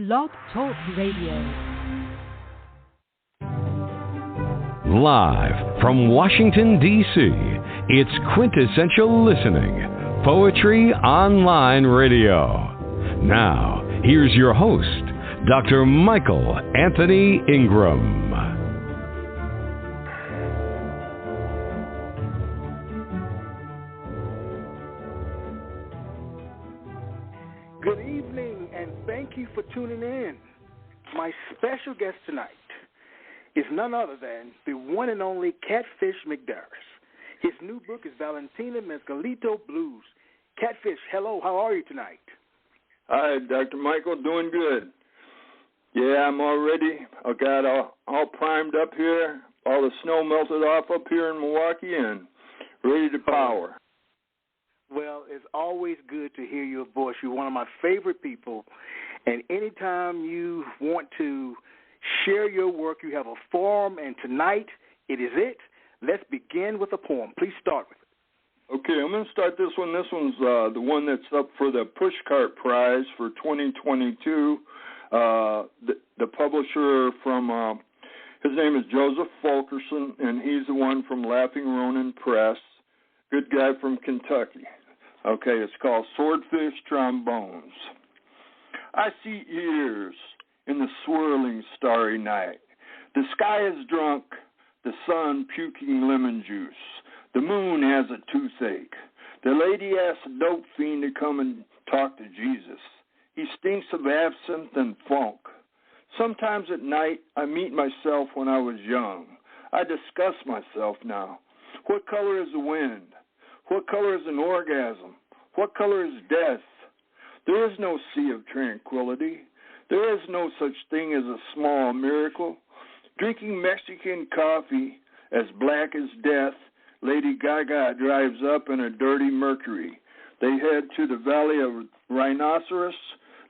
Blog Talk Radio. Live from Washington, D.C., it's Quintessential Listening, Poetry Online Radio. Now, here's your host, Dr. Michael Anthony Ingram. Good evening, and thank you for tuning in. My special guest tonight is none other than the one and only Catfish McDaris. His new book is Valentina Mezcalito Blues. Catfish, hello, how are you tonight? Hi, Dr. Michael, doing good. Yeah, I'm all ready. I got all primed up here. All the snow melted off up here in Milwaukee and ready to power. Well, it's always good to hear your voice. You're one of my favorite people, and anytime you want to share your work, you have a forum, and tonight it is it. Let's begin with a poem. Please start with it. Okay, I'm going to start this one. This one's the one that's up for the Pushcart Prize for 2022. The publisher from, his name is Joseph Fulkerson, and he's the one from Laughing Ronin Press. Good guy from Kentucky. Okay, it's called Swordfish Trombones. I see ears in the swirling starry night. The sky is drunk, the sun puking lemon juice. The moon has a toothache. The lady asks a dope fiend to come and talk to Jesus. He stinks of absinthe and funk. Sometimes at night I meet myself when I was young. I discuss myself now. What color is the wind? What color is an orgasm? What color is death? There is no sea of tranquility. There is no such thing as a small miracle. Drinking Mexican coffee as black as death, Lady Gaga drives up in a dirty Mercury. They head to the Valley of Rhinoceros,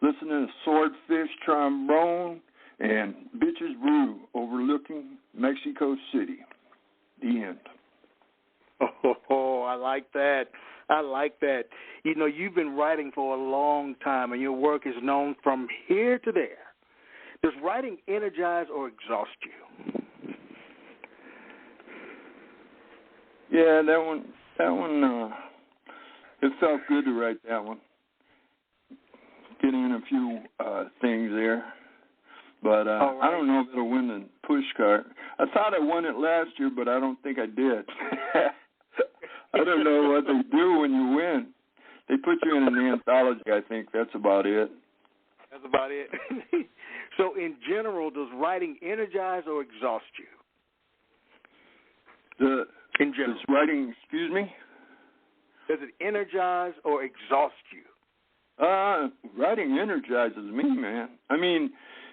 listen to Swordfish Trombone, and Bitches Brew overlooking Mexico City. The end. Oh, I like that. I like that. You know, you've been writing for a long time, and your work is known from here to there. Does writing energize or exhaust you? Yeah, that one, it felt good to write that one. Getting in a few things there. But right. I don't know if it'll win the Pushcart. I thought I won it last year, but I don't think I did. I don't know what they do when you win. They put you in an anthology, I think. That's about it. That's about it. So in general, does writing energize or exhaust you? In general. Does writing, excuse me? Does it energize or exhaust you? Writing energizes me, man. I mean,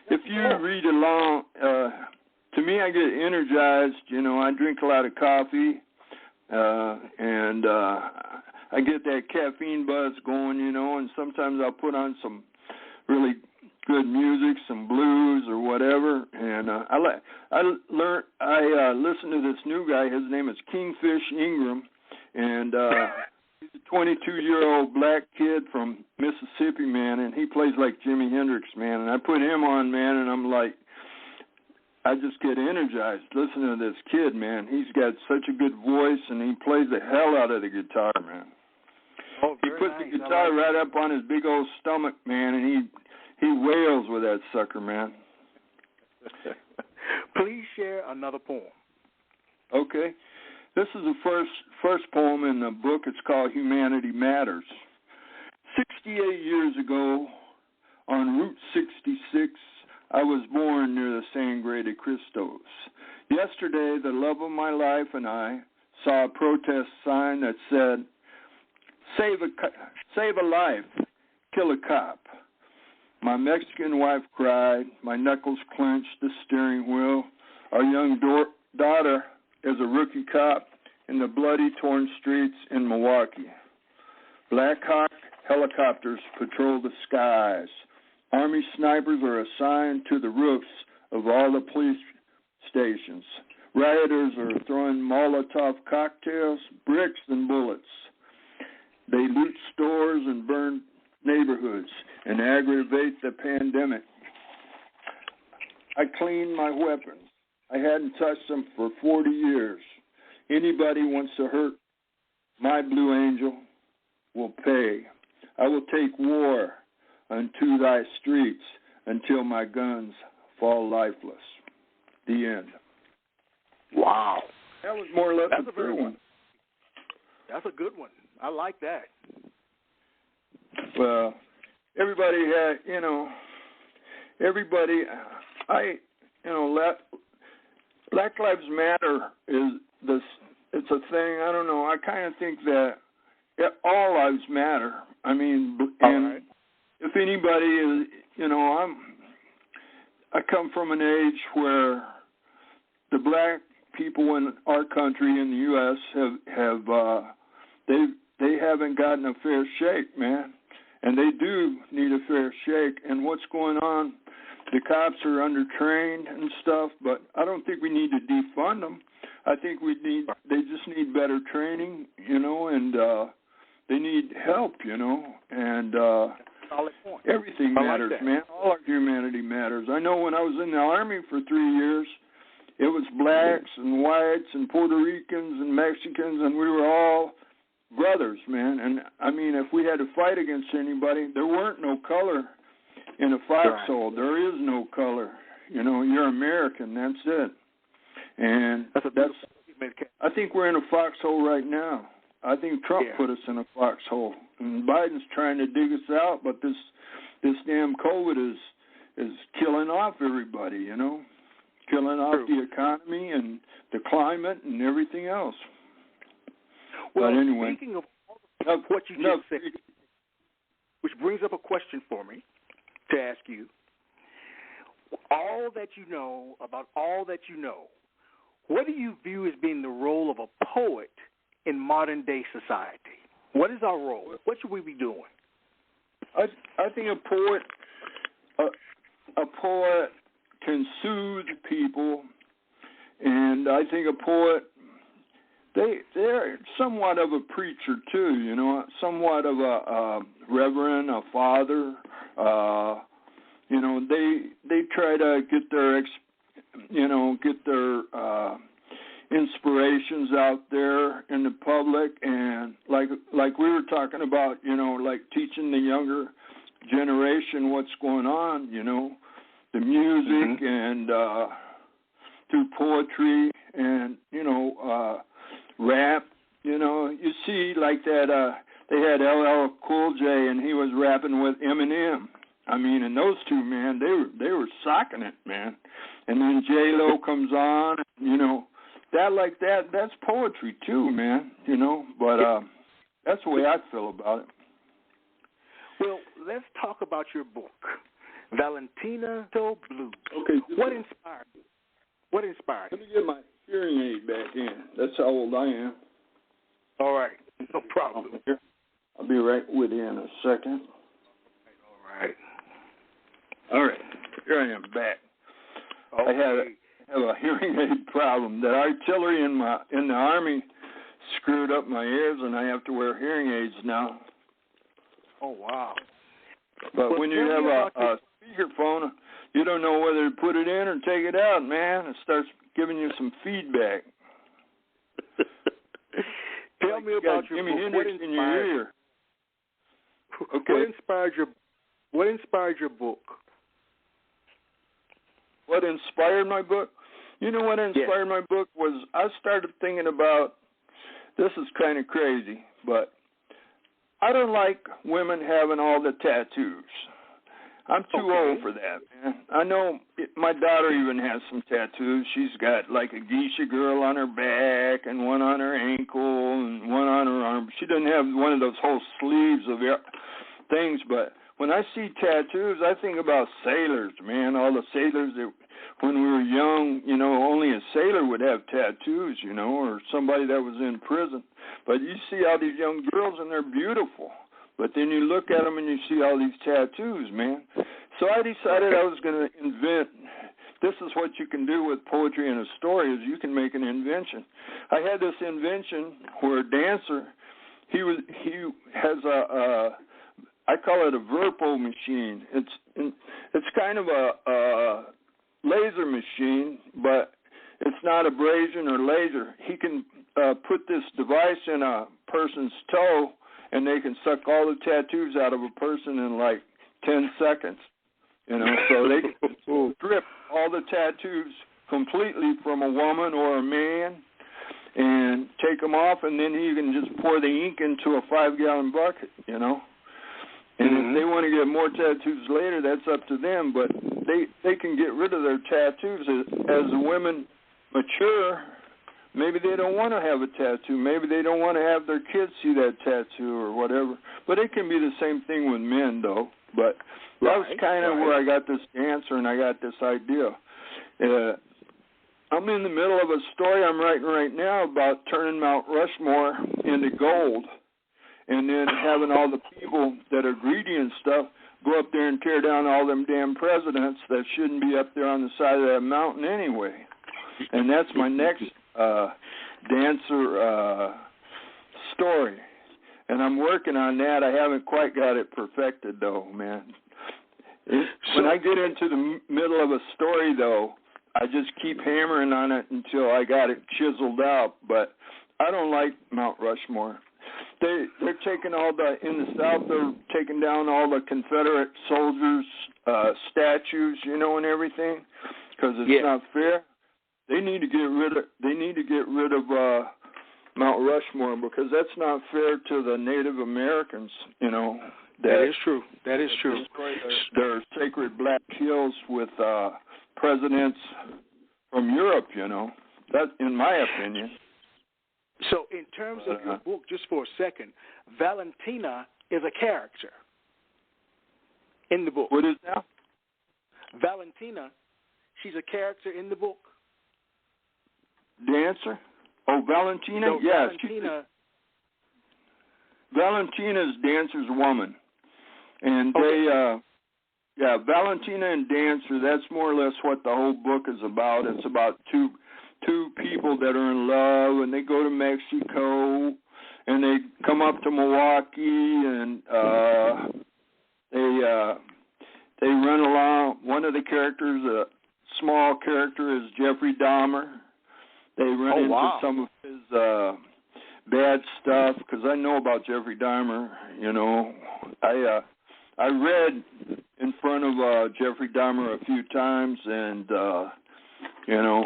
if you read along, to me, I get energized. You know, I drink a lot of coffee, and I get that caffeine buzz going, you know, and sometimes I'll put on some really good music, some blues or whatever, and I listen to this new guy. His name is Kingfish Ingram, and he's a 22-year-old black kid from Mississippi, man, and he plays like Jimi Hendrix, man, and I put him on, man, and I'm like, I just get energized listening to this kid, man. He's got such a good voice, and he plays the hell out of the guitar, man. Oh, he puts nice. the guitar right up on his big old stomach, man, and he wails with that sucker, man. Please share another poem. Okay. This is the first poem in the book. It's called Humanity Matters. 68 years ago, on Route 66, I was born near the Sangre de Cristos. Yesterday, the love of my life and I saw a protest sign that said, Save a life, kill a cop. My Mexican wife cried, my knuckles clenched the steering wheel. Our young daughter is a rookie cop in the bloody, torn streets in Milwaukee. Black Hawk helicopters patrol the skies. Army snipers are assigned to the roofs of all the police stations. Rioters are throwing Molotov cocktails, bricks, and bullets. They loot stores and burn neighborhoods and aggravate the pandemic I cleaned my weapons. I hadn't touched them for 40 years. Anybody wants to hurt my Blue Angel will pay. I will take war unto thy streets until my guns fall lifeless. The end. Wow. That was more or less That's a a very true one. That's a good one. I like that. Well, everybody had, Black Lives Matter is this. It's a thing. I don't know. I kind of think that all lives matter. I mean, and right. If anybody is, I come from an age where the black people in our country in the U.S. they haven't gotten a fair shake, man, and they do need a fair shake. And what's going on? The cops are undertrained and stuff, but I don't think we need to defund them. I think they just need better training, and they need help, and everything matters, man. All our humanity matters. I know when I was in the Army for 3 years, it was blacks and whites and Puerto Ricans and Mexicans, and we were all brothers, man. And, I mean, if we had to fight against anybody, there weren't no color in a foxhole. There is no color. You're American. That's it. And I think we're in a foxhole right now. I think Trump put us in a foxhole, and Biden's trying to dig us out. But this damn COVID is killing off everybody. Killing off the economy and the climate and everything else. Well, but anyway, speaking of what you just said, which brings up a question for me to ask you. All that you know about all that you know, what do you view as being the role of a poet in modern-day society? What is our role? What should we be doing? I think a poet can soothe people, and I think a poet, they're somewhat of a preacher too, somewhat of a reverend, a father. They try to get their inspirations out there in the public, and like we were talking about, like teaching the younger generation what's going on, the music and through poetry and rap. You see like that. They had LL Cool J, and he was rapping with Eminem. I mean, and those two, man, they were socking it, man. And then J-Lo comes on, that's poetry too, man, but that's the way I feel about it. Well, let's talk about your book, Valentina So Blue. Okay. What inspired you? Let me get my hearing aid back in. That's how old I am. All right. No problem. I'll be right with you in a second. All right. Here I am back. Okay. I have a hearing aid problem. The artillery in the Army screwed up my ears, and I have to wear hearing aids now. Oh, wow. But when you have a speakerphone, you don't know whether to put it in or take it out, man. It starts giving you some feedback. Tell me about your Jimi book. Hendrix in your ear. Okay. What inspired your book? What inspired my book? You know what inspired my book was I started thinking about, this is kind of crazy, but I don't like women having all the tattoos. I'm too old for that, man. I know my daughter even has some tattoos. She's got like a geisha girl on her back and one on her ankle and one on her arm. She doesn't have one of those whole sleeves of things, but when I see tattoos, I think about sailors, man. All the sailors that when we were young, only a sailor would have tattoos, or somebody that was in prison. But you see all these young girls, and they're beautiful. But then you look at them, and you see all these tattoos, man. So I decided I was going to invent. This is what you can do with poetry and a story, is you can make an invention. I had this invention where a dancer, he has I call it a Verpo machine. It's kind of a laser machine, but it's not abrasion or laser. He can put this device in a person's toe, and they can suck all the tattoos out of a person in like 10 seconds. You know, so they can strip all the tattoos completely from a woman or a man and take them off, and then you can just pour the ink into a 5-gallon bucket, you know. And if they want to get more tattoos later, that's up to them, but they can get rid of their tattoos. As the women mature, maybe they don't want to have a tattoo. Maybe they don't want to have their kids see that tattoo or whatever. But it can be the same thing with men, though. But that was kind of where I got this answer and I got this idea. I'm in the middle of a story I'm writing right now about turning Mount Rushmore into gold and then having all the people that are greedy and stuff go up there and tear down all them damn presidents that shouldn't be up there on the side of that mountain anyway. And that's my next dancer story. And I'm working on that. I haven't quite got it perfected, though, man. When I get into the middle of a story, though, I just keep hammering on it until I got it chiseled out. But I don't like Mount Rushmore. They're taking in the South, they're taking down all the Confederate soldiers' statues, you know, and everything, because it's not fair. They need to get rid of Mount Rushmore, because that's not fair to the Native Americans, you know. That is true. That is true. Their sacred black hills with presidents from Europe, you know. That, in my opinion. So in terms of your book, just for a second, Valentina is a character in the book. What is that? Valentina, she's a character in the book. Dancer? Oh, Valentina? So yes. Valentina's Dancer's woman. And Valentina and Dancer, that's more or less what the whole book is about. It's about two people that are in love, and they go to Mexico, and they come up to Milwaukee, and they run along. One of the characters, a small character, is Jeffrey Dahmer. They run into some of his bad stuff, because I know about Jeffrey Dahmer. You know, I read in front of Jeffrey Dahmer a few times, and you know,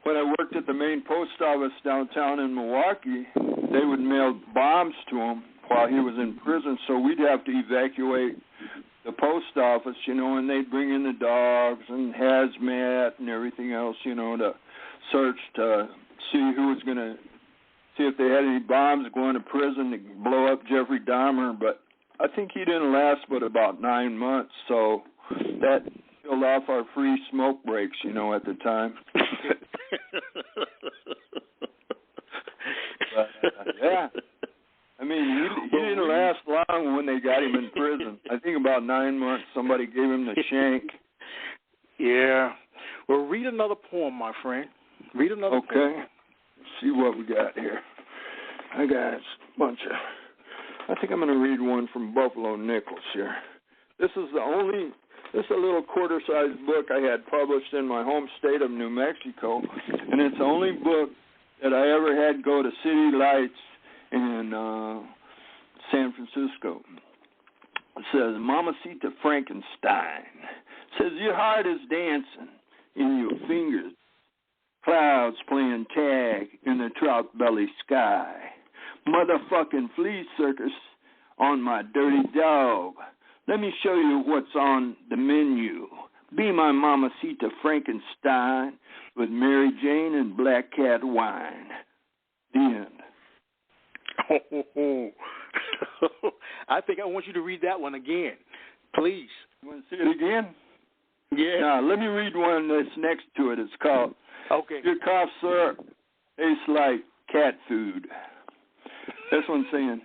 when I worked at the main post office downtown in Milwaukee, they would mail bombs to him while he was in prison, so we'd have to evacuate the post office, you know, and they'd bring in the dogs and hazmat and everything else, you know, to search to see who was going to, see if they had any bombs going to prison to blow up Jeffrey Dahmer. But I think he didn't last but about 9 months, so that filled off our free smoke breaks, you know, at the time. But, yeah. I mean, he didn't last long when they got him in prison. I think about 9 months, somebody gave him the shank. Yeah. Well, read another poem, my friend. Read another poem. Okay. Let's see what we got here. I got a bunch of... I think I'm going to read one from Buffalo Nichols here. This is a little quarter-sized book I had published in my home state of New Mexico, and it's the only book that I ever had go to City Lights in San Francisco. It says, Mamacita Frankenstein. It says, your heart is dancing in your fingers, clouds playing tag in the trout belly sky. Motherfucking flea circus on my dirty dog. Let me show you what's on the menu. Be my Mamacita Frankenstein with Mary Jane and Black Cat wine. The end. I think I want you to read that one again. Please. You want to see it again? Yeah. Now, let me read one that's next to it. It's called, okay. Your cough syrup tastes like cat food. This one's saying,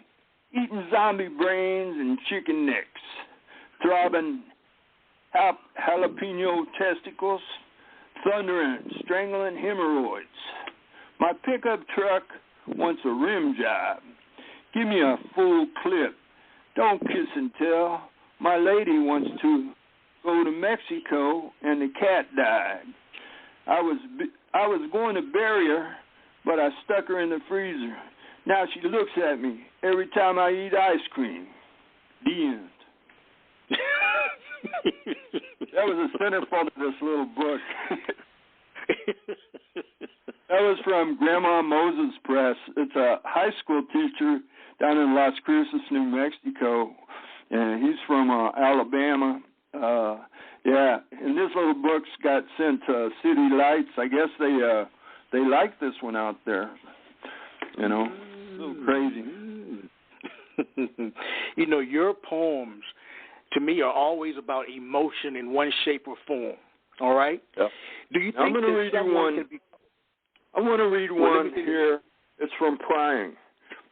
eating zombie brains and chicken necks, throbbing jalapeno testicles, thundering, strangling hemorrhoids. My pickup truck wants a rim job. Give me a full clip. Don't kiss and tell. My lady wants to go to Mexico, and the cat died. I was going to bury her, but I stuck her in the freezer. Now she looks at me every time I eat ice cream. The end. That was the centerfold of this little book. That was from Grandma Moses Press. It's a high school teacher down in Las Cruces, New Mexico, and he's from Alabama. And this little book's got sent to City Lights. I guess they like this one out there. You know, a little crazy. You know, your poems, to me, are always about emotion in one shape or form. All right? Yeah. Do you think I'm going to read you one. I want to read one here. It's from Prying.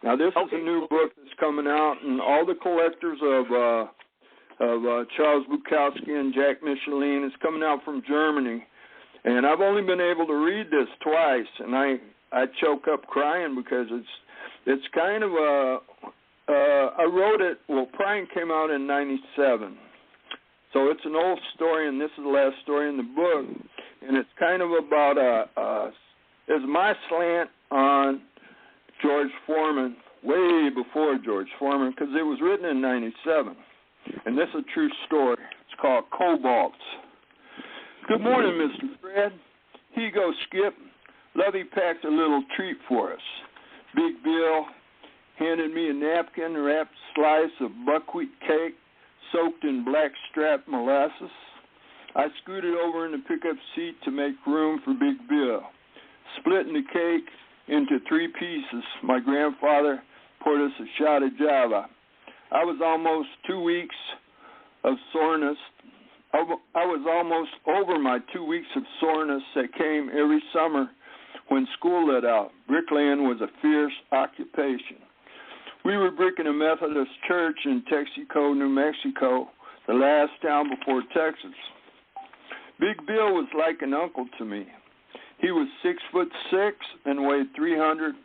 Now, this is a new book that's coming out, and all the collectors of Charles Bukowski and Jack Micheline is coming out from Germany. And I've only been able to read this twice, and I choke up crying because it's kind of I wrote it, Prying came out in 97. So it's an old story, and this is the last story in the book. And it's kind of about is my slant on George Foreman, way before George Foreman, because it was written in 97. And this is a true story. It's called Cobalts. Good morning, Mr. Fred. Here you go, Skip. Lovey packed a little treat for us. Big Bill handed me a napkin-wrapped slice of buckwheat cake soaked in black-strap molasses. I scooted over in the pickup seat to make room for Big Bill. Splitting the cake into 3 pieces, my grandfather poured us a shot of Java. I was almost 2 weeks of soreness. I was almost over my 2 weeks of soreness that came every summer when school let out. Bricklaying was a fierce occupation. We were bricking a Methodist church in Texaco, New Mexico, the last town before Texas. Big Bill was like an uncle to me. He was 6'6" and weighed 300,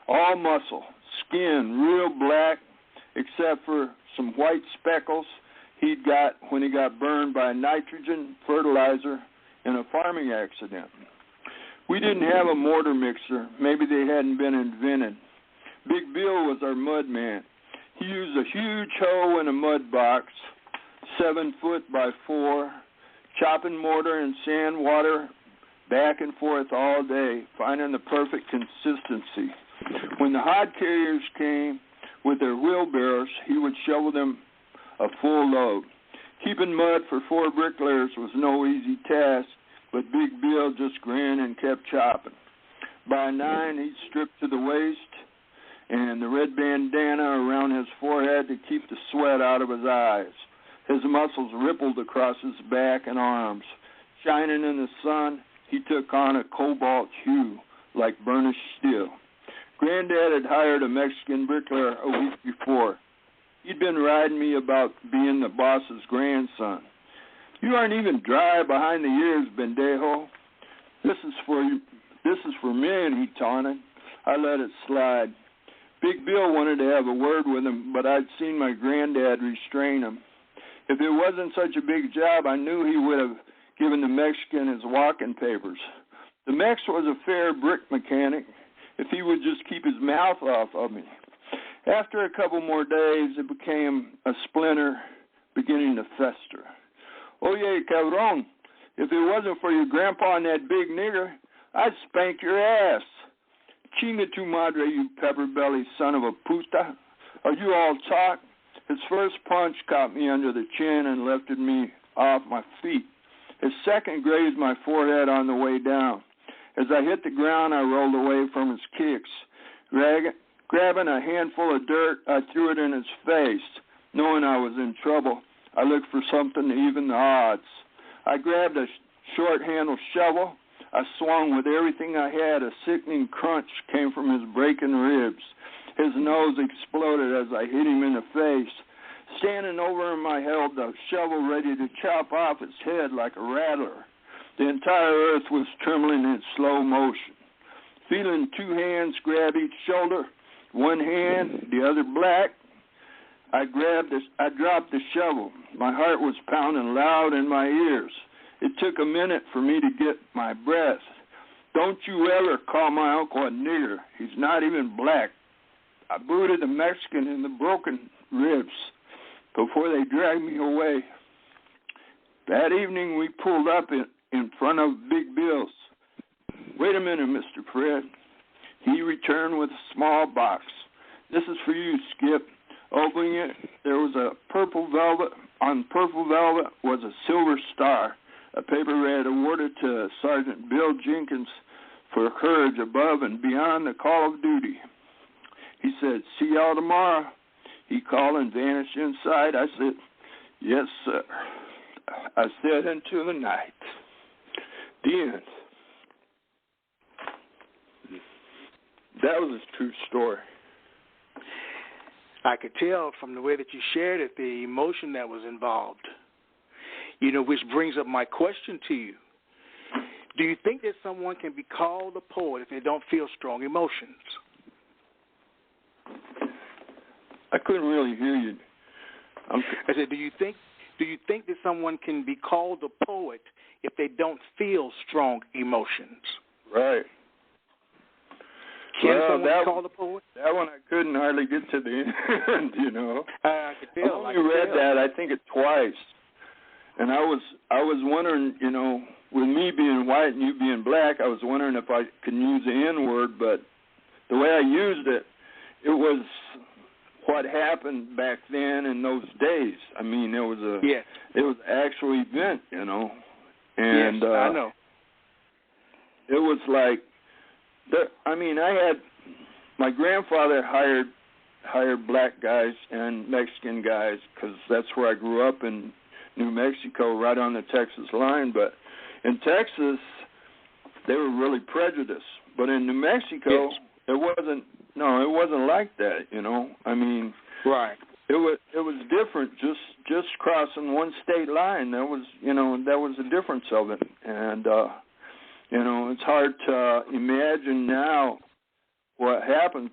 all muscle, skin real black, except for some white speckles he'd got when he got burned by nitrogen fertilizer in a farming accident. We didn't have a mortar mixer. Maybe they hadn't been invented. Big Bill was our mud man. He used a huge hoe and a mud box, 7 foot by 4, chopping mortar and sand water back and forth all day, finding the perfect consistency. When the hod carriers came with their wheelbarrows, he would shovel them a full load. Keeping mud for 4 bricklayers was no easy task, but Big Bill just grinned and kept chopping. By 9, he'd stripped to the waist, and the red bandana around his forehead to keep the sweat out of his eyes. His muscles rippled across his back and arms. Shining in the sun, he took on a cobalt hue like burnished steel. Granddad had hired a Mexican bricklayer a week before. He'd been riding me about being the boss's grandson. You aren't even dry behind the ears, Bendejo. This is for men, he taunted. I let it slide. Big Bill wanted to have a word with him, but I'd seen my granddad restrain him. If it wasn't such a big job, I knew he would have given the Mexican his walking papers. The Mex was a fair brick mechanic if he would just keep his mouth off of me. After a couple more days, it became a splinter beginning to fester. Oye, cabrón, if it wasn't for your grandpa and that big nigger, I'd spank your ass. Chinga tu madre, you pepper-belly son of a puta. Are you all talk? His first punch caught me under the chin and lifted me off my feet. His second grazed my forehead on the way down. As I hit the ground, I rolled away from his kicks. Grabbing a handful of dirt, I threw it in his face. Knowing I was in trouble, I looked for something to even the odds. I grabbed a short-handled shovel. I swung with everything I had. A sickening crunch came from his breaking ribs. His nose exploded as I hit him in the face. Standing over him, I held the shovel ready to chop off his head like a rattler. The entire earth was trembling in slow motion. Feeling 2 hands grab each shoulder, one hand, the other black, I dropped the shovel. My heart was pounding loud in my ears. It took a minute for me to get my breath. Don't you ever call my uncle a nigger. He's not even black. I booted the Mexican in the broken ribs before they dragged me away. That evening we pulled up in front of Big Bill's. Wait a minute, Mr. Fred. He returned with a small box. This is for you, Skip. Opening it, there was a purple velvet. On purple velvet was a silver star. A paper read, awarded to Sergeant Bill Jenkins for courage above and beyond the call of duty. He said, see y'all tomorrow. He called and vanished inside. I said, yes, sir. I said into the night. The end. That was a true story. I could tell from the way that you shared it, the emotion that was involved. Which brings up my question to you. Do you think that someone can be called a poet if they don't feel strong emotions? I couldn't really hear you. I said, do you think that someone can be called a poet if they don't feel strong emotions? Right. Can someone be called a poet? That one I couldn't hardly get to the end, I could tell. I only read that, I think, twice. And I was wondering, with me being white and you being black, I was wondering if I could use the N-word, but the way I used it, it was what happened back then in those days. I mean, it was an actual event, And yes, I know. It was like, my grandfather hired black guys and Mexican guys because that's where I grew up in New Mexico, right on the Texas line. But in Texas, they were really prejudiced. But in New Mexico, it wasn't like that. Right. It was different. Just crossing one state line, that was the difference of it. And it's hard to imagine now what happened,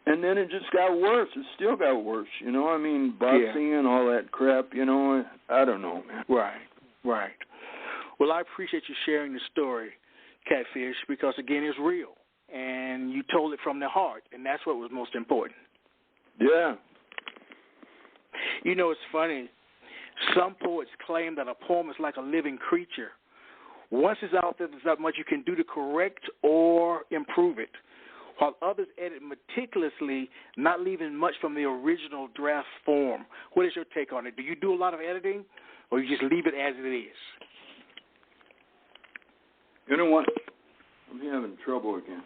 and then it just got worse. It still got worse, busing and all that crap, I don't know, man. Right. Well, I appreciate you sharing the story, Catfish, because, again, it's real, and you told it from the heart, and that's what was most important. Yeah. It's funny. Some poets claim that a poem is like a living creature. Once it's out there, there's not much you can do to correct or improve it, while others edit meticulously, not leaving much from the original draft form. What is your take on it? Do you do a lot of editing, or you just leave it as it is? You know what? I'm having trouble again.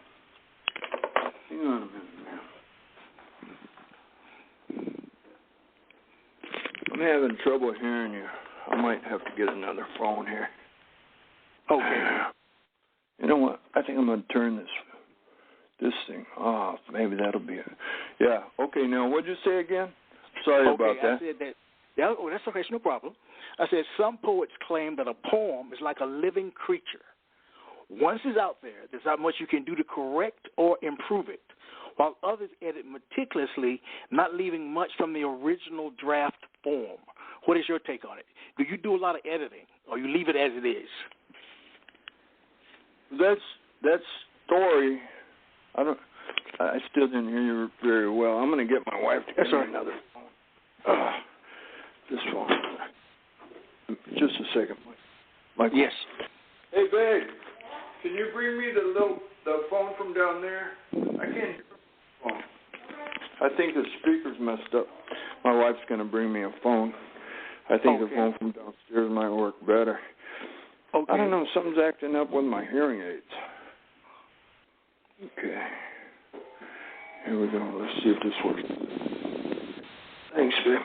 Hang on a minute, man. I'm having trouble hearing you. I might have to get another phone here. Okay. You know what? I think I'm going to turn this thing off. Maybe that'll be it. Yeah. Okay, now, what'd you say again? Sorry about that. I said that. That's okay. It's no problem. I said some poets claim that a poem is like a living creature. Once it's out there, there's not much you can do to correct or improve it, while others edit meticulously, not leaving much from the original draft form. What is your take on it? Do you do a lot of editing, or you leave it as it is? That story, I still didn't hear you very well. I'm going to get my wife to get me another phone. This phone. Just a second, Michael. Yes. Hey, babe, can you bring me the phone from down there? I can't hear the phone. I think the speaker's messed up. My wife's going to bring me a phone. I think the phone from downstairs might work better. Okay. I don't know. Something's acting up with my hearing aids. Okay. Here we go. Let's see if this works. Thanks, babe.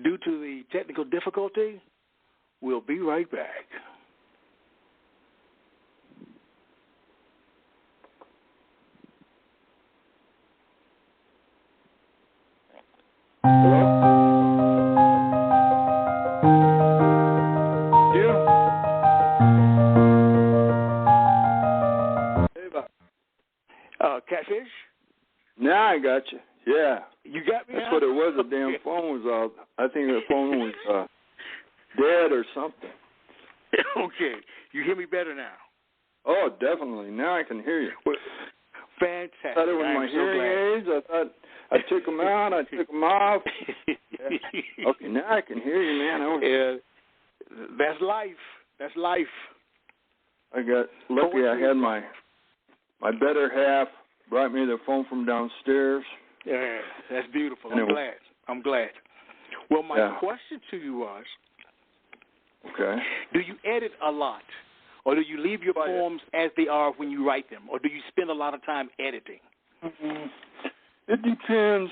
due to the technical difficulty. We'll be right back. Hello? Catfish? Now I got you. Yeah. You got me? That's what it was. The damn phone was out. I think the phone was dead or something. Okay. You hear me better now? Oh, definitely. Now I can hear you. Well, fantastic. I thought it was my hearing aids. I thought I took them out. I took them off. Yeah. Okay, now I can hear you, man. Yeah. That's life. That's life. I got lucky. I had my better half brought me the phone from downstairs. Yeah, that's beautiful. Anyway. I'm glad. Well, my question to you was, okay, do you edit a lot? Or do you leave your poems as they are when you write them? Or do you spend a lot of time editing? Mm-hmm. It depends,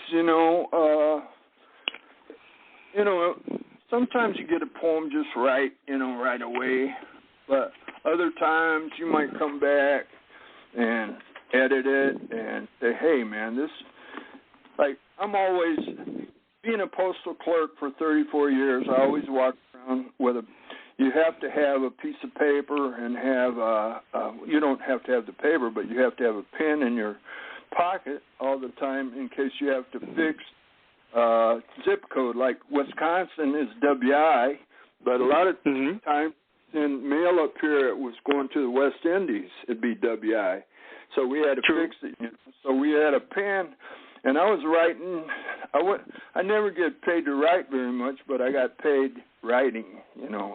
sometimes you get a poem just right, right away. But other times you might come back and edit it and say, hey, man, this, like, I'm always, being a postal clerk for 34 years, I always walk around with you have to have a piece of paper and have, you don't have to have the paper, but you have to have a pen in your pocket all the time in case you have to fix zip code. Like Wisconsin is WI, but a lot of times in mail up here it was going to the West Indies, it'd be WI. So we had to fix it. So we had a pen, and I was writing. I never get paid to write very much, but I got paid writing.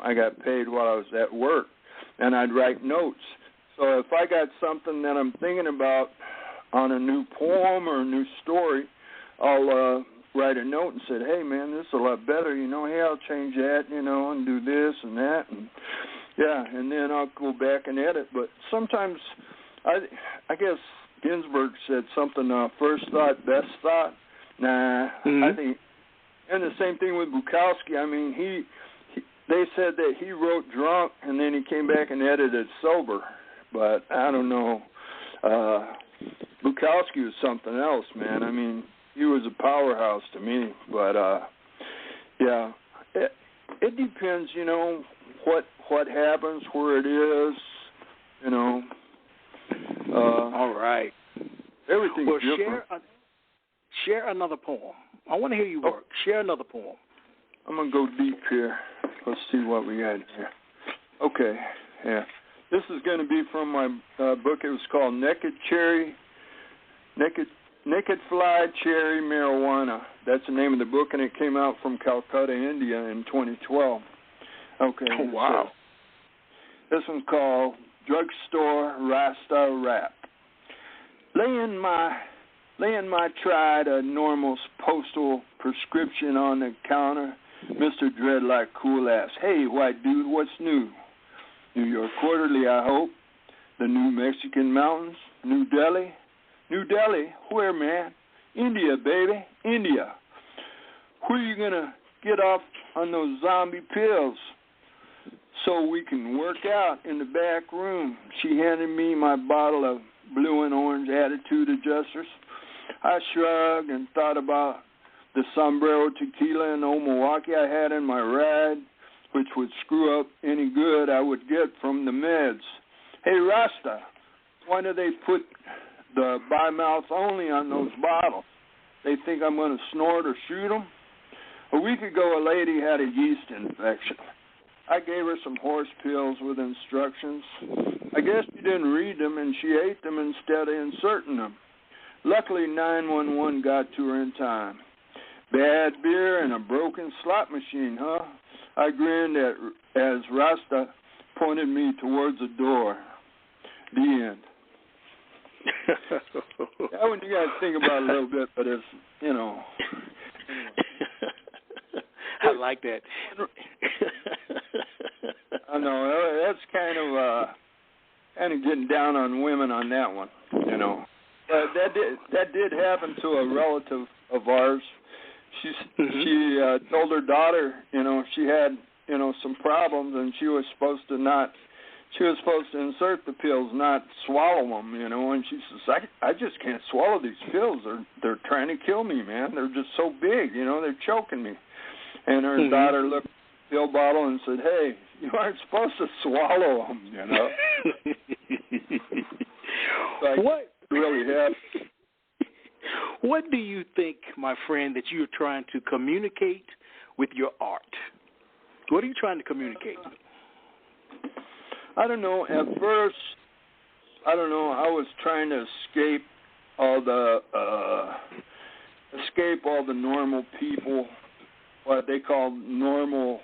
I got paid while I was at work, and I'd write notes. So if I got something that I'm thinking about on a new poem or a new story, I'll write a note and say, hey, man, this is a lot better, hey, I'll change that, and do this and that. And, and then I'll go back and edit. But sometimes, I guess Ginsberg said something, first thought, best thought. Nah, I think, and the same thing with Bukowski. I mean, they said that he wrote drunk and then he came back and edited sober. But I don't know. Bukowski was something else, man. I mean, he was a powerhouse to me. But, it depends, what happens, where it is, all right. Everything's different. Share another poem. I want to hear you work. Share another poem. I'm going to go deep here. Let's see what we got here. Okay, yeah. This is going to be from my book. It was called Naked Fly Cherry Marijuana. That's the name of the book, and it came out from Calcutta, India in 2012. Okay. Oh, wow. This one's called Drugstore Rasta Rap. Laying my tried enormous postal prescription on the counter, Mr. Dreadlock cool ass. Hey, white dude, what's new? New York Quarterly, I hope. The New Mexican Mountains, New Delhi. New Delhi, where, man? India, baby, India. Where you gonna get off on those zombie pills so we can work out in the back room? She handed me my bottle of blue and orange attitude adjusters. I shrugged and thought about the sombrero tequila and old Milwaukee I had in my ride, which would screw up any good I would get from the meds. Hey, Rasta, why do they put the by mouth only on those bottles? They think I'm going to snort or shoot them? A week ago, a lady had a yeast infection. I gave her some horse pills with instructions. I guess she didn't read them, and she ate them instead of inserting them. Luckily, 911 got to her in time. Bad beer and a broken slot machine, huh? I grinned as Rasta pointed me towards the door. The end. That one you got to think about a little bit, but it's, I like that. I know, that's kind of getting down on women on that one, But that did happen to a relative of ours. she told her daughter, she had, some problems, and she was supposed to insert the pills, not swallow them, and she says, I just can't swallow these pills. They're trying to kill me, man. They're just so big, they're choking me. And her daughter looked at the pill bottle and said, hey, you aren't supposed to swallow them, What really happened? What do you think, my friend, that you're trying to communicate with your art? What are you trying to communicate? I don't know. At first, I was trying to escape all the normal people, what they call normal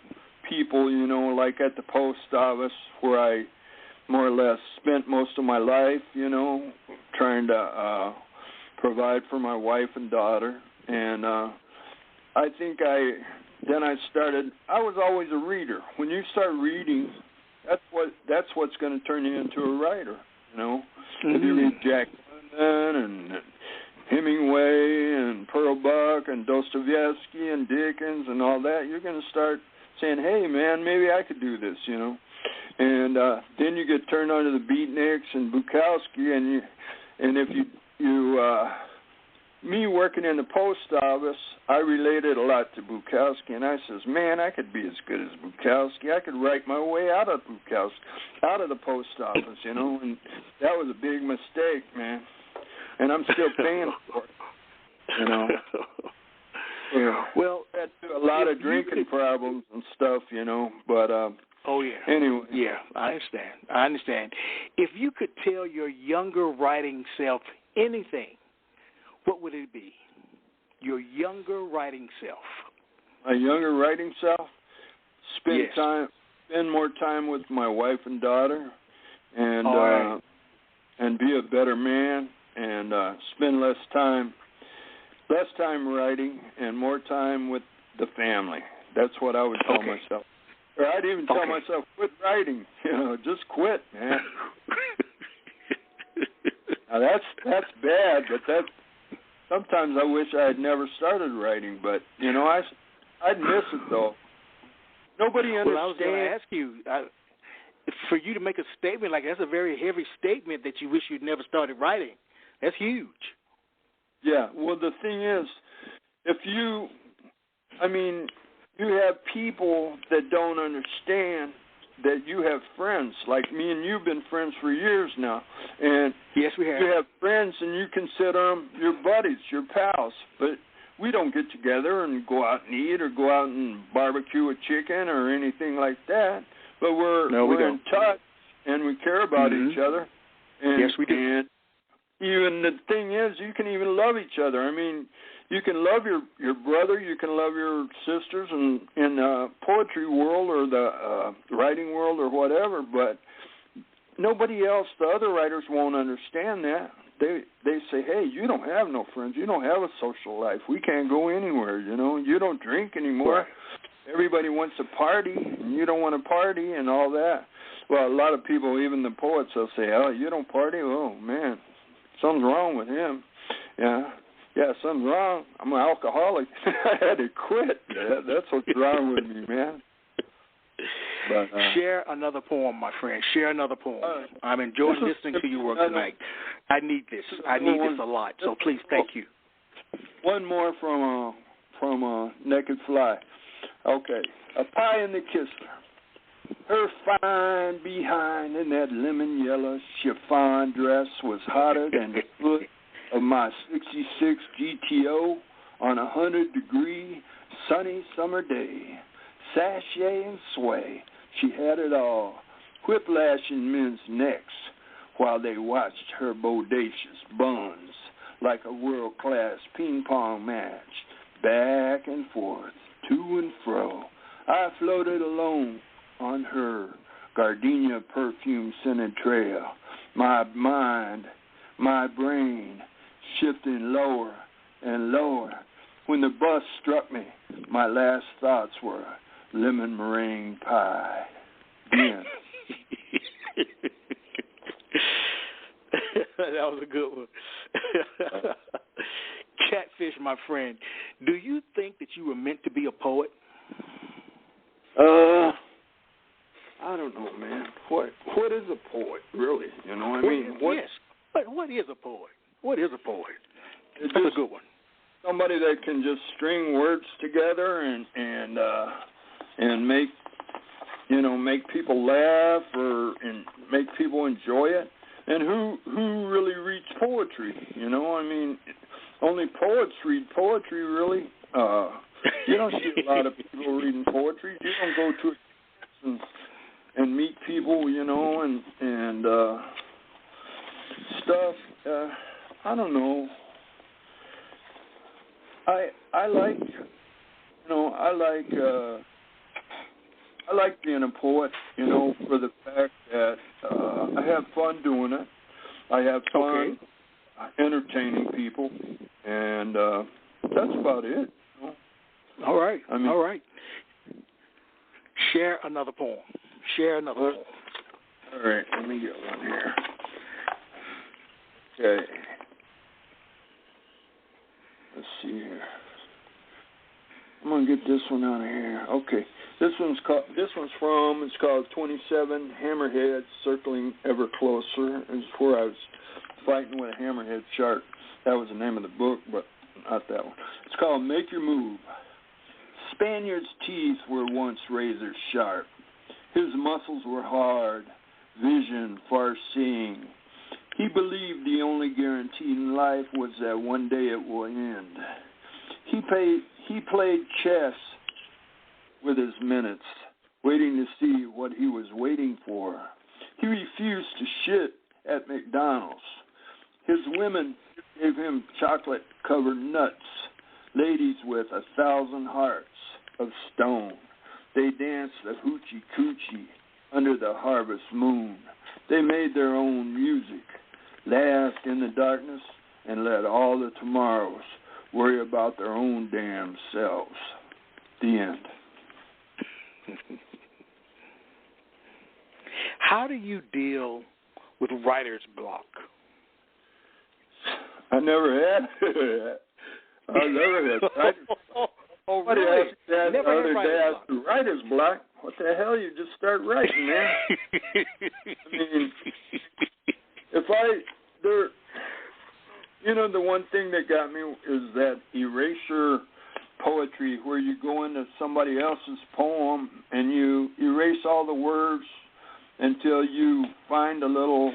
people, like at the post office, where I more or less spent most of my life, trying to provide for my wife and daughter. And I think I was always a reader. When you start reading, that's what's going to turn you into a writer, If you read Jack London and Hemingway and Pearl Buck and Dostoevsky and Dickens and all that, you're going to start saying, hey, man, maybe I could do this, And then you get turned on to the Beatniks and Bukowski, and if you me working in the post office, I related a lot to Bukowski, and I says, man, I could be as good as Bukowski. I could write my way out of the post office, and that was a big mistake, man. And I'm still paying for it, Yeah. Well, that's a lot of drinking problems and stuff, but oh, yeah. Anyway. Yeah, I understand. If you could tell your younger writing self anything, what would it be? Your younger writing self. My younger writing self? Spend more time with my wife and daughter, and and be a better man, and spend less time writing and more time with the family. That's what I would tell myself. Or I'd even tell myself, quit writing. Just quit, man. Now that's bad, but sometimes I wish I had never started writing. But I'd miss it though. Nobody understands. Well, I was going to ask you, for you to make a statement like that's a very heavy statement that you wish you'd never started writing. That's huge. Yeah. Well, the thing is, you have people that don't understand that you have friends. Like me and you've been friends for years now. And yes, we have. You have friends and you consider them your buddies, your pals. But we don't get together and go out and eat or go out and barbecue a chicken or anything like that. But we're in touch and we care about each other. And, yes, we do. And even the thing is, you can even love each other. I mean, you can love your brother, you can love your sisters in the poetry world or the writing world or whatever, but nobody else, the other writers won't understand that. They say, hey, you don't have no friends, you don't have a social life, we can't go anywhere, you don't drink anymore. Right. Everybody wants to party, and you don't want to party and all that. Well, a lot of people, even the poets, they'll say, oh, you don't party? Oh, man, something's wrong with him. Yeah, something's wrong. I'm an alcoholic. I had to quit. Yeah, that's what's wrong with me, man. But, share another poem, my friend. Share another poem. I'm enjoying listening to your work tonight. I need this. I need this a lot. So please, thank you. One more from Naked Fly. Okay. A pie in the kisser. Her fine behind in that lemon yellow chiffon dress was hotter than the foot of my 66 GTO on a 100-degree sunny summer day. Sashay and sway, she had it all, whiplashing men's necks while they watched her bodacious buns like a world-class ping-pong match, back and forth, to and fro. I floated alone on her gardenia perfume-scented trail, my mind, my brain, shifting lower and lower. When the bus struck me, my last thoughts were lemon meringue pie. Yeah. That was a good one. Catfish, my friend, do you think that you were meant to be a poet? I don't know, man. What is a poet, really? You know what I mean? Yes. But what is a poet? What is a poet? That's a good one. Somebody that can just string words together and make people laugh and make people enjoy it. And who really reads poetry? You know, I mean, only poets read poetry, really. You don't see a lot of people reading poetry. You don't go to and meet people, you know, and stuff. I don't know. I like being a poet, you know, for the fact that I have fun doing it. I have fun entertaining people, and that's about it. You know? All right. All right. Share another poem. All right, let me get one here. Okay. Let's see here. I'm gonna get this one out of here. Okay. It's called 27 Hammerheads Circling Ever Closer. It's where I was fighting with a hammerhead shark. That was the name of the book, but not that one. It's called Make Your Move. Spaniard's teeth were once razor sharp. His muscles were hard, vision far-seeing. He believed the only guarantee in life was that one day it will end. He played chess with his minutes, waiting to see what he was waiting for. He refused to shit at McDonald's. His women gave him chocolate-covered nuts, ladies with 1,000 hearts of stone. They danced the hoochie-coochie under the harvest moon. They made their own music, laughed in the darkness, and let all the tomorrows worry about their own damn selves. The end. How do you deal with writer's block? I never had that. I never had writer's block. Oh, really? Asked that the other day, I said, writer's block? What the hell? You just start writing, man. I mean, the one thing that got me is that erasure poetry where you go into somebody else's poem and you erase all the words until you find a little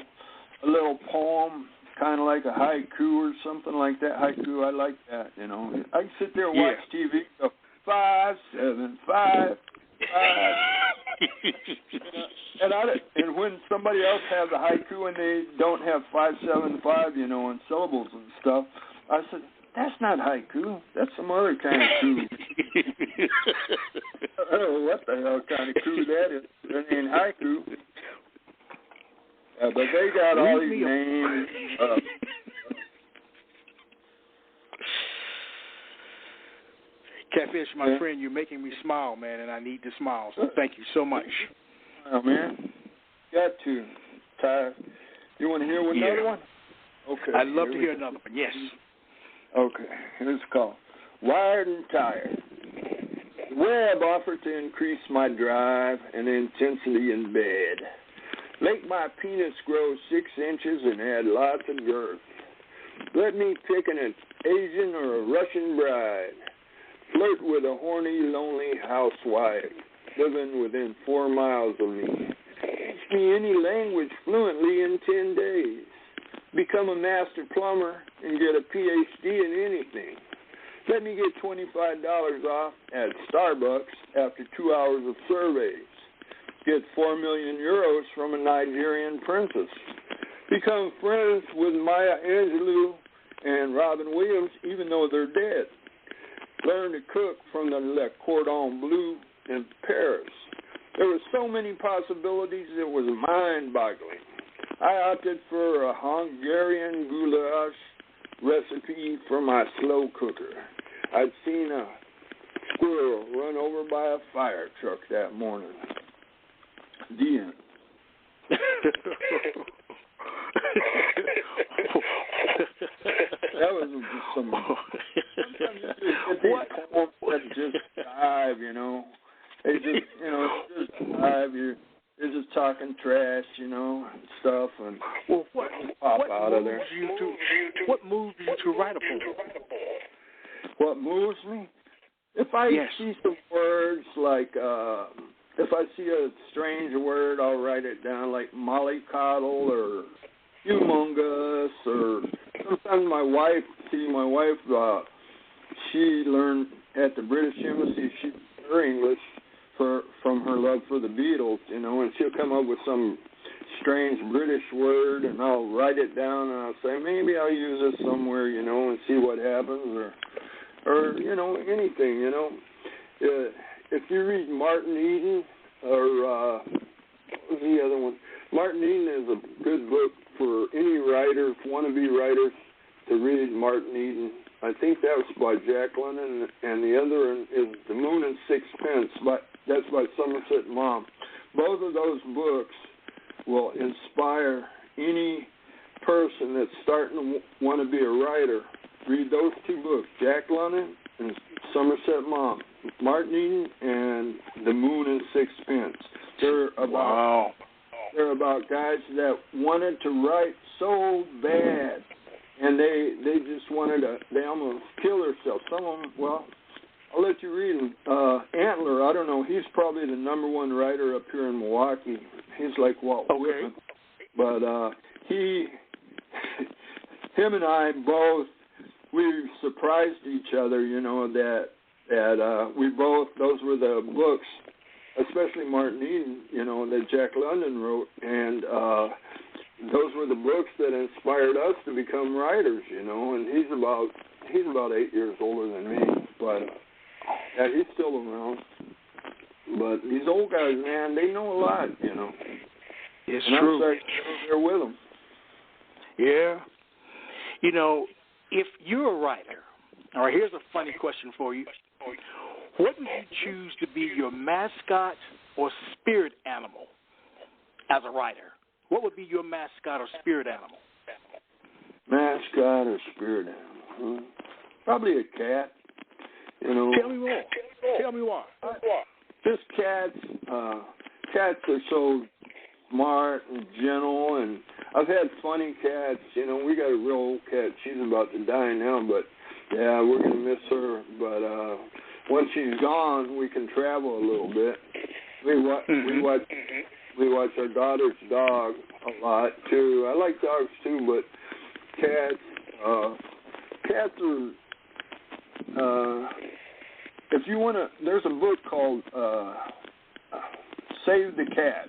poem, kind of like a haiku or something like that. Haiku, I like that, you know. I can sit there and watch TV and go, 5, 7, 5, 5. And when somebody else has a haiku and they don't have 5, 7, 5, you know, and syllables and stuff, I said, that's not haiku. That's some other kind of coup. I don't know what the hell kind of coup that is. It ain't haiku. But they got all these names. Catfish, my friend, you're making me smile, man, and I need to smile. So thank you so much. Oh, man. Got to. Ty, you want to hear another one? Okay. I'd love to hear another one, yes. Okay. Here's a call. Wired and tired. The web offered to increase my drive and intensity in bed. Make my penis grow 6 inches and add lots of girth. Let me pick an Asian or a Russian bride. Flirt with a horny, lonely housewife living within 4 miles of me. Teach me any language fluently in 10 days. Become a master plumber and get a PhD in anything. Let me get $25 off at Starbucks after 2 hours of surveys. Get 4 million euros from a Nigerian princess. Become friends with Maya Angelou and Robin Williams, even though they're dead. Learn to cook from the Le Cordon Bleu in Paris. There were so many possibilities, it was mind-boggling. I opted for a Hungarian goulash recipe for my slow cooker. I'd seen a squirrel run over by a fire truck that morning. The end. That was just some. Sometimes you just get these poems that just dive, you know. They just, you know, just dive. You're just talking trash, you know, and stuff, and what pop out of there. What moves you to write a poem? What moves me? If I see some words like, if I see a strange word, I'll write it down, like mollycoddle or humongous, or sometimes my wife, she learned at the British Embassy, she learned her English from her love for the Beatles, you know, and she'll come up with some strange British word, and I'll write it down, and I'll say, maybe I'll use this somewhere, you know, and see what happens, or you know, anything, you know. If you read Martin Eden, or what was the other one? Martin Eden is a good book for any writer, wannabe writers, to read Martin Eden. I think that was by Jack London, and the other one is The Moon and Sixpence. That's by Somerset Maugham. Both of those books will inspire any person that's starting to want to be a writer. Read those two books, Jack London and Somerset Maugham, Martin Eden and The Moon and Sixpence. They're about guys that wanted to write so bad, and they just wanted to, they almost kill themselves. Some of them, well, I'll let you read them. Antler, I don't know, he's probably the number one writer up here in Milwaukee. He's like Walt Whitman. But him and I both, we surprised each other, you know, that we both, those were the books, especially Martin Eden, you know, that Jack London wrote, and those were the books that inspired us to become writers, you know, and he's about 8 years older than me, but yeah, he's still around. But these old guys, man, they know a lot, you know. It's and true. I'm sorry to be there with them. Yeah. You know, if you're a writer, all right, here's a funny question for you. What would you choose to be your mascot or spirit animal as a writer? What would be your mascot or spirit animal? Mascot or spirit animal? Probably a cat. You know. Tell me more. Tell me why. Just cats. Cats are so smart and gentle, and I've had funny cats. You know, we got a real old cat. She's about to die now, but yeah, we're gonna miss her. But once she's gone, we can travel a little bit. We watch our daughter's dog a lot too. I like dogs too, but cats are. If you want to, there's a book called Save the Cat.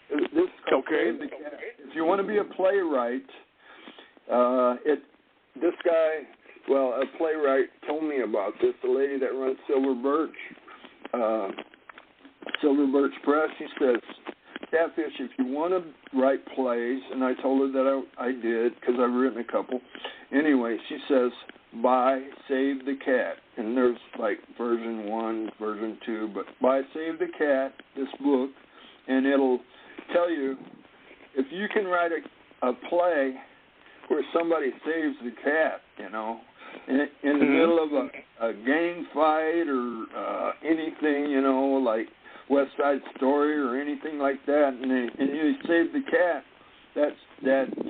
This is called Save the Cat. If you want to be a playwright, this guy, well, a playwright told me about this. The lady that runs Silver Birch Press. She says, Catfish, if you want to write plays, and I told her that I did because I've written a couple. Anyway, she says, buy Save the Cat. And there's like version 1, version 2, but buy Save the Cat, this book, and it'll tell you if you can write a play where somebody saves the cat, you know, in the middle of a gang fight or anything, you know, like West Side Story or anything like that, and you save the cat, that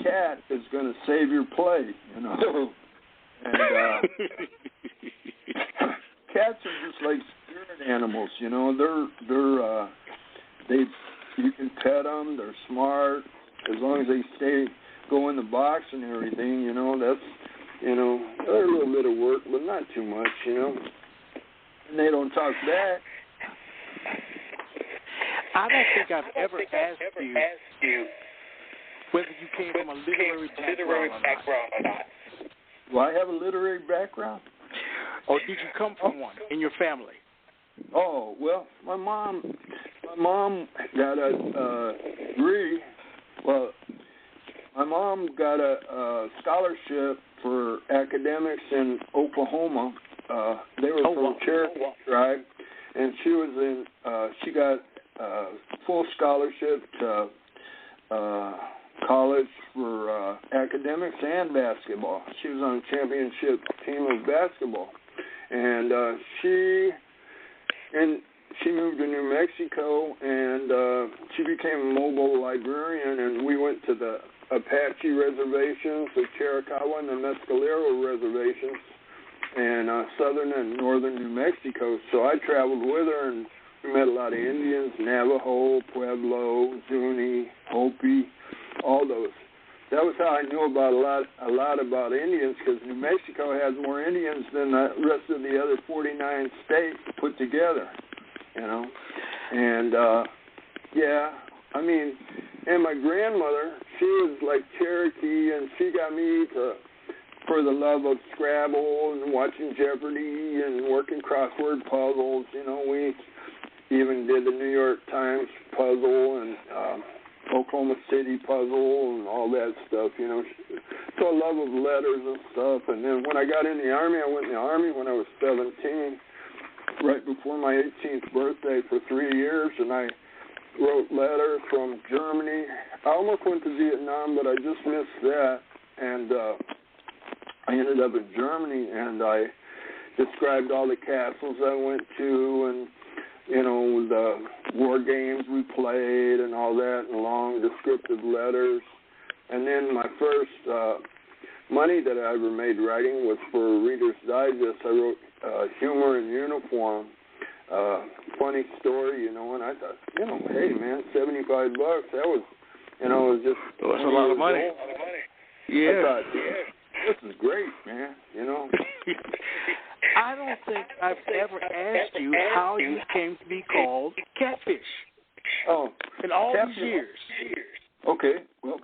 cat is going to save your play, you know. And cats are just like spirit animals, you know. You can pet them. They're smart as long as they go in the box and everything, you know. That's, you know, they're a little bit of work, but not too much, you know. And they don't talk back. I don't think I've ever asked you whether you came from a literary background or not. Do I have a literary background? Or did you come from one in your family? Oh, well, my mom got a degree. Well, my mom got a scholarship for academics in Oklahoma. They were from Cherokee tribe, and she got a full scholarship to college for academics and basketball. She was on a championship team of basketball. And she moved to New Mexico, and she became a mobile librarian, and we went to the Apache reservations, the Cherokee and the Mescalero reservations, and southern and northern New Mexico. So I traveled with her, and we met a lot of Indians, Navajo, Pueblo, Zuni, Hopi, all those. That was how I knew about a lot about Indians, because New Mexico has more Indians than the rest of the other 49 states put together, you know. And, and my grandmother, she was like Cherokee, and she got me for the love of Scrabble and watching Jeopardy and working crossword puzzles. You know, we even did the New York Times puzzle and Oklahoma City puzzle and all that stuff, you know. So a love of letters and stuff. And then when I got in the Army, I went in the Army when I was 17, right before my 18th birthday for 3 years, and I wrote letters from Germany. I almost went to Vietnam, but I just missed that. And I ended up in Germany, and I described all the castles I went to and, you know, the war games we played and all that, and long descriptive letters. And then my first money that I ever made writing was for Reader's Digest. I wrote Humor in Uniform, funny story, you know, and I thought, you know, hey, man, $75, that was, you know, it was just... That's a lot of money. Yeah. I thought, this is great, man, you know. I don't think I've ever asked you how you came to be called Catfish. Oh, in all Catfish. These years. Okay, well,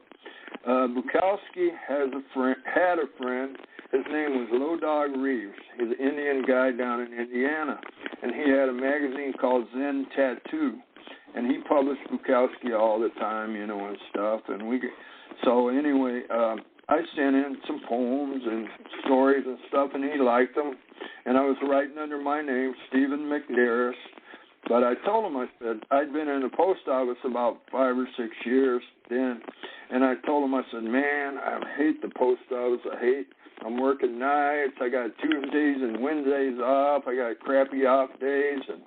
Bukowski had a friend. His name was Low Dog Reeves. He's an Indian guy down in Indiana, and he had a magazine called Zen Tattoo, and he published Bukowski all the time, you know, and stuff. And so anyway, I sent in some poems and stories and stuff, and he liked them. And I was writing under my name, Stephen McDaris. But I told him, I said, I'd been in the post office about 5 or 6 years then. And I told him, I said, man, I hate the post office. I'm working nights. I got Tuesdays and Wednesdays off. I got crappy off days. And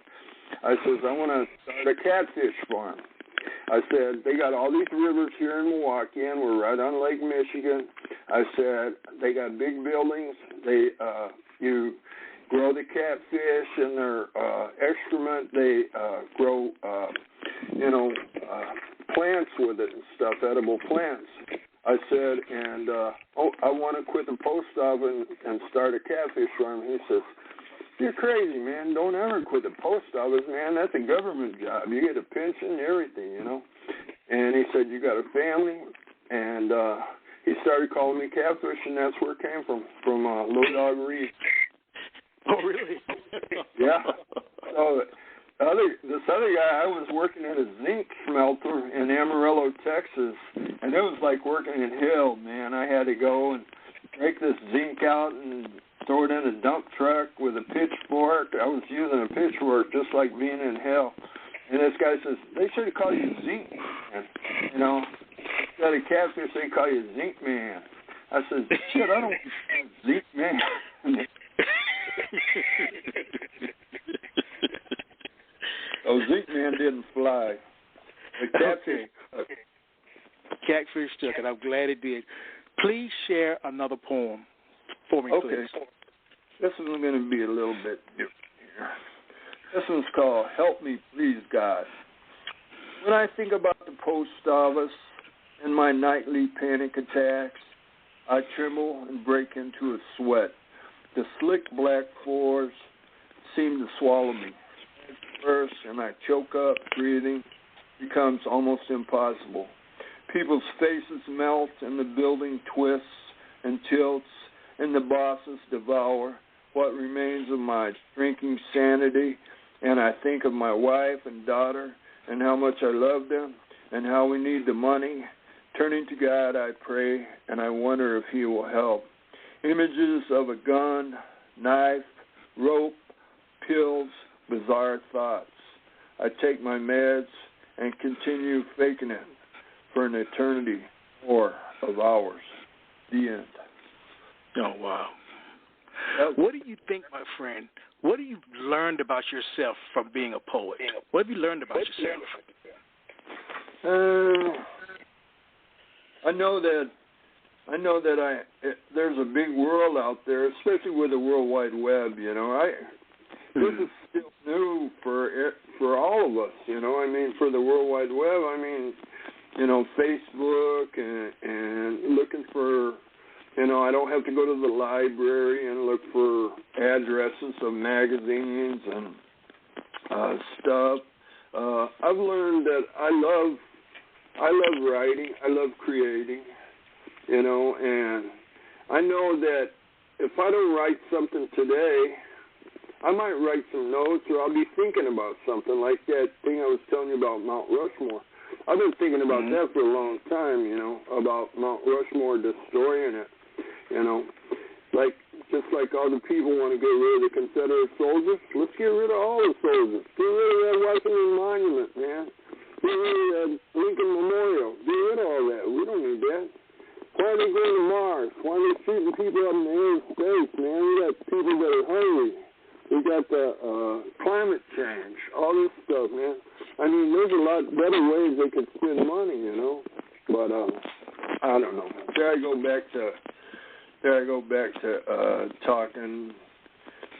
I says, I want to start a catfish farm. I said, they got all these rivers here in Milwaukee, and we're right on Lake Michigan. I said, they got big buildings. You grow the catfish in their excrement. They grow, plants with it and stuff, edible plants. I said, and I want to quit the post office and start a catfish farm. He says, you're crazy, man. Don't ever quit the post office, man. That's a government job. You get a pension, everything, you know. And he said, you got a family? And he started calling me Catfish, and that's where it came from Low Dog Reed. Oh, really? Yeah. So this other guy, I was working at a zinc smelter in Amarillo, Texas, and it was like working in hell, man. I had to go and break this zinc out and throw it in a dump truck with a pitchfork. I was using a pitchfork just like being in hell. And this guy says, they should have called you Zinc Man. You know, instead of Catfish, they call you Zinc Man. I said, shit, I don't want to Zinc Man. Oh, Zinc Man didn't fly. The Catfish took. Catfish took it. I'm glad it did. Please share another poem for me, okay. Please. This one's going to be a little bit different here. This one's called Help Me, Please, God. When I think about the post office and my nightly panic attacks, I tremble and break into a sweat. The slick black floors seem to swallow me. First, and I choke up. Breathing becomes almost impossible. People's faces melt, and the building twists and tilts, and the bosses devour what remains of my shrinking sanity. And I think of my wife and daughter and how much I love them and how we need the money. Turning to God, I pray, and I wonder if He will help. Images of a gun, knife, rope, pills, bizarre thoughts. I take my meds and continue faking it for an eternity. more of ours. The end. Oh, wow. What do you think, my friend? What have you learned about yourself from being a poet? What have you learned about yourself? I know that there's a big world out there, especially with the World Wide Web. You know, this is still new for all of us. You know, I mean, for the World Wide Web. I mean, you know, Facebook and looking for. You know, I don't have to go to the library and look for addresses of magazines and stuff. I've learned that I love writing. I love creating. You know, and I know that if I don't write something today, I might write some notes, or I'll be thinking about something like that thing I was telling you about Mount Rushmore. I've been thinking about that for a long time. You know, about Mount Rushmore destroying it. You know, just like all the people want to get rid of the Confederate soldiers, let's get rid of all the soldiers. Get rid of that Washington Monument, man. Get rid of that Lincoln Memorial. Get rid of all that. We don't need that. Why are they going to Mars? Why are they shooting people up in the air space, man? We got people that are hungry. We got the climate change, all this stuff, man. I mean, there's a lot better ways they could spend money, you know. But I don't know. There I go back to talking,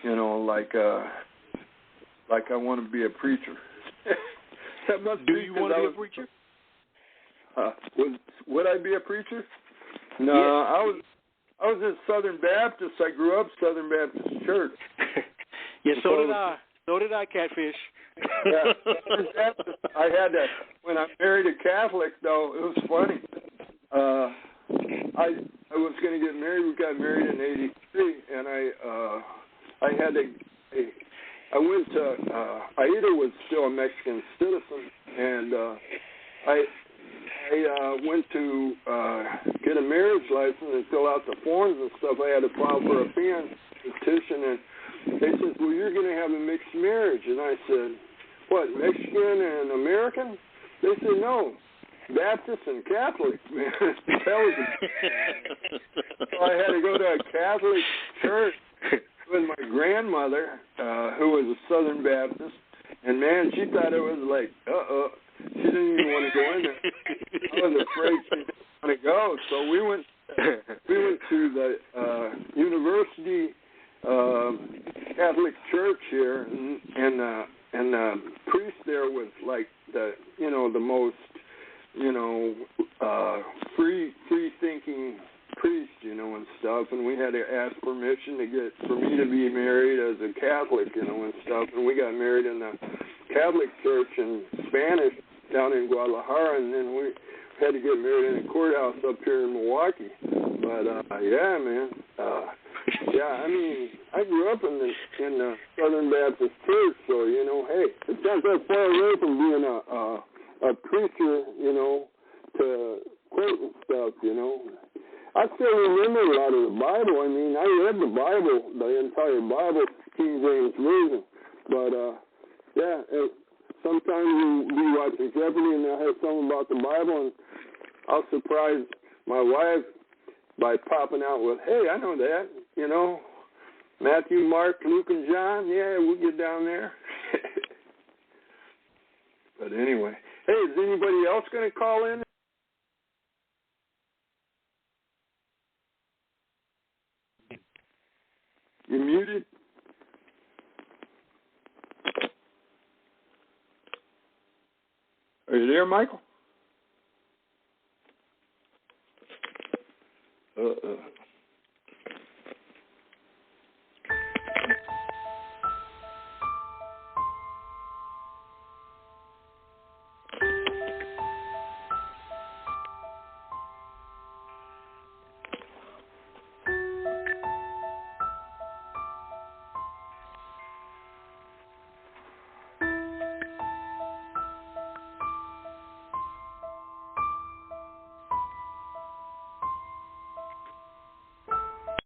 you know, like I want to be a preacher. Do you want to be a preacher? Would I be a preacher? No, yes. I was in Southern Baptist. I grew up Southern Baptist Church. Yeah, so did I. So did I, Catfish. Yeah, I had to. When I married a Catholic, though, it was funny. I was going to get married. We got married in '83, and I had to. I went to. Aida was still a Mexican citizen, and I went to get a marriage license and fill out the forms and stuff. I had to file for a petition, and they said, "Well, you're going to have a mixed marriage." And I said, "What, Mexican and American?" They said, "No, Baptist and Catholic." Man, so I had to go to a Catholic church with my grandmother, who was a Southern Baptist, and man, she thought it was like, she didn't even want to go in there. I was afraid she didn't want to go, so we went to the University Catholic Church here, and the priest there was like the most free thinking priest, and stuff, and we had to ask permission for me to be married as a Catholic, and stuff, and we got married in the Catholic Church in Spanish down in Guadalajara, and then we had to get married in a courthouse up here in Milwaukee. But yeah, man, I mean, I grew up in the Southern Baptist Church, so hey, it's not that far away from being a preacher, to quote and stuff, I still remember a lot of the Bible. I mean, I read the Bible, the entire Bible, King James Version. But, sometimes we'll be watching Jeopardy and they'll have something about the Bible, and I'll surprise my wife by popping out with, hey, I know that, Matthew, Mark, Luke, and John. Yeah, we'll get down there. But anyway, hey, is anybody else going to call in? You're muted. Are you there, Michael?